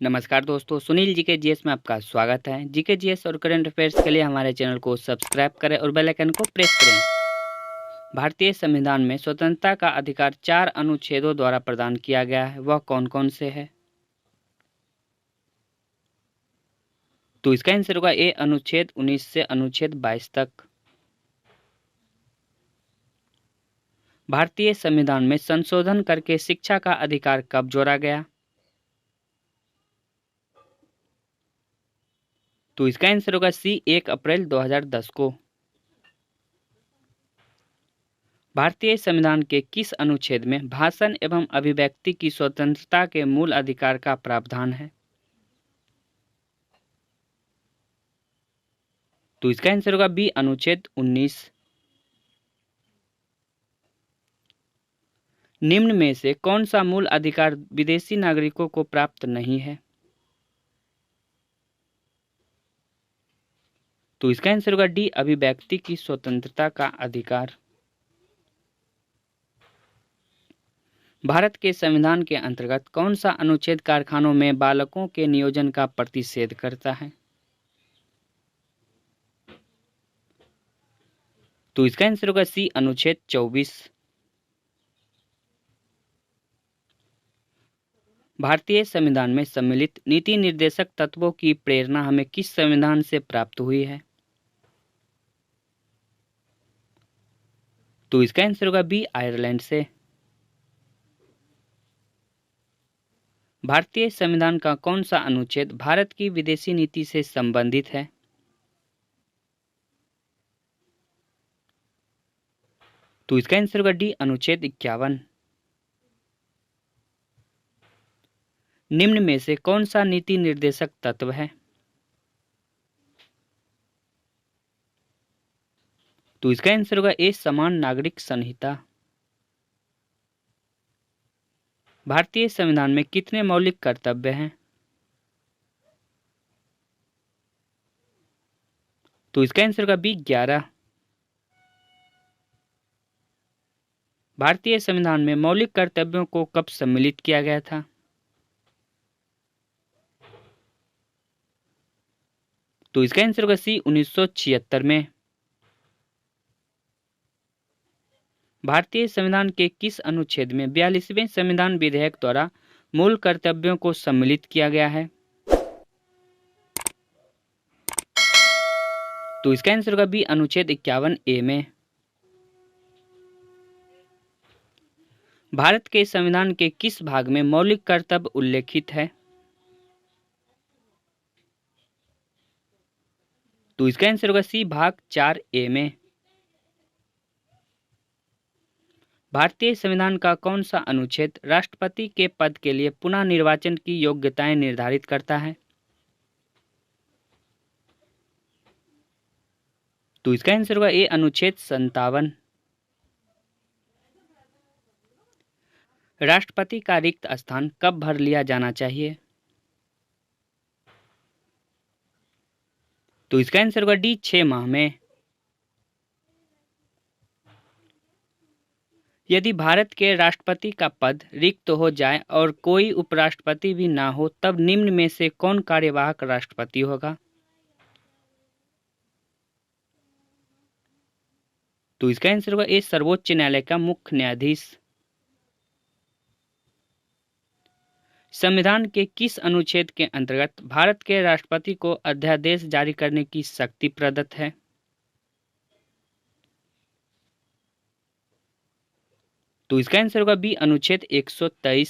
नमस्कार दोस्तों, Sunil GK GS में आपका स्वागत है। जीके जीएस और करंट अफेयर्स के लिए हमारे चैनल को सब्सक्राइब करें और बेल आइकन को प्रेस करें। भारतीय संविधान में स्वतंत्रता का अधिकार 4 अनुच्छेदों द्वारा प्रदान किया गया है। वह कौन कौन से है? तो इसका आंसर होगा ए, अनुच्छेद 19 से अनुच्छेद 22 तक। भारतीय संविधान में संशोधन करके शिक्षा का अधिकार कब जोड़ा गया? तो इसका आंसर होगा सी, 1 अप्रैल 2010 को। भारतीय संविधान के किस अनुच्छेद में भाषण एवं अभिव्यक्ति की स्वतंत्रता के मूल अधिकार का प्रावधान है? तो इसका आंसर होगा बी, अनुच्छेद 19। निम्न में से कौन सा मूल अधिकार विदेशी नागरिकों को प्राप्त नहीं है? तो इसका आंसर होगा डी, अभिव्यक्ति की स्वतंत्रता का अधिकार। भारत के संविधान के अंतर्गत कौन सा अनुच्छेद कारखानों में बालकों के नियोजन का प्रतिषेध करता है? तो इसका आंसर होगा सी, अनुच्छेद 24। भारतीय संविधान में सम्मिलित नीति निर्देशक तत्वों की प्रेरणा हमें किस संविधान से प्राप्त हुई है? तो इसका आंसर होगा बी, आयरलैंड से। भारतीय संविधान का कौन सा अनुच्छेद भारत की विदेशी नीति से संबंधित है? तो इसका आंसर होगा डी, अनुच्छेद 51। निम्न में से कौन सा नीति निर्देशक तत्व है? तो इसका आंसर होगा ए, समान नागरिक संहिता। भारतीय संविधान में कितने मौलिक कर्तव्य हैं? तो इसका आंसर होगा बी, 11। भारतीय संविधान में मौलिक कर्तव्यों को कब सम्मिलित किया गया था? तो इसका आंसर होगा सी, 1976 में। भारतीय संविधान के किस अनुच्छेद में 42वें संविधान विधेयक द्वारा मूल कर्तव्यों को सम्मिलित किया गया है? तो इसका आंसर होगा बी, अनुच्छेद 51 ए में। भारत के संविधान के किस भाग में मौलिक कर्तव्य उल्लेखित है? तो इसका आंसर होगा सी, भाग 4 ए में। भारतीय संविधान का कौन सा अनुच्छेद राष्ट्रपति के पद के लिए पुनः निर्वाचन की योग्यताएं निर्धारित करता है? तो इसका आंसर होगा ए, अनुच्छेद 57। राष्ट्रपति का रिक्त स्थान कब भर लिया जाना चाहिए? तो इसका आंसर होगा डी, 6 माह में। यदि भारत के राष्ट्रपति का पद रिक्त हो जाए और कोई उपराष्ट्रपति भी ना हो, तब निम्न में से कौन कार्यवाहक राष्ट्रपति होगा? तो इसका आंसर होगा ए, सर्वोच्च न्यायालय का मुख्य न्यायाधीश। संविधान के किस अनुच्छेद के अंतर्गत भारत के राष्ट्रपति को अध्यादेश जारी करने की शक्ति प्रदत्त है? तो इसका आंसर होगा बी, अनुच्छेद 123।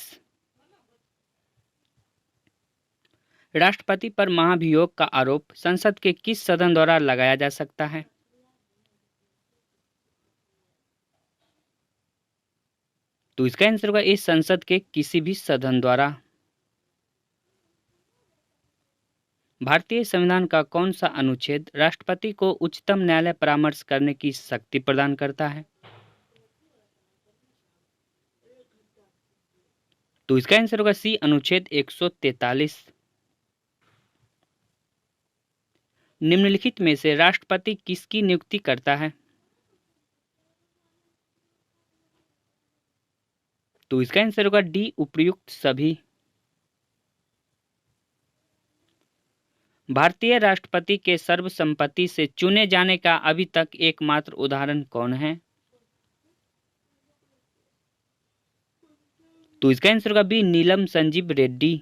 राष्ट्रपति पर महाभियोग का आरोप संसद के किस सदन द्वारा लगाया जा सकता है? तो इसका आंसर होगा ए, संसद के किसी भी सदन द्वारा। भारतीय संविधान का कौन सा अनुच्छेद राष्ट्रपति को उच्चतम न्यायालय परामर्श करने की शक्ति प्रदान करता है? तो इसका आंसर होगा सी, अनुच्छेद 143। निम्नलिखित में से राष्ट्रपति किसकी नियुक्ति करता है? तो इसका आंसर होगा डी, उपर्युक्त सभी। भारतीय राष्ट्रपति के सर्वसम्मति से चुने जाने का अभी तक एकमात्र उदाहरण कौन है? तो इसका आंसर होगा B, Neelam Sanjiva Reddy.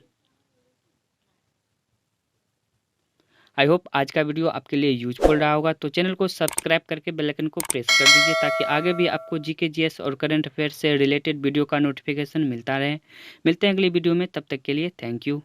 I hope आज का वीडियो आपके लिए यूजफुल रहा होगा। तो चैनल को सब्सक्राइब करके बेल आइकन को प्रेस कर दीजिए ताकि आगे भी आपको जीके जीएस और करंट अफेयर्स से रिलेटेड वीडियो का नोटिफिकेशन मिलता रहे। मिलते हैं अगली वीडियो में, तब तक के लिए थैंक यू।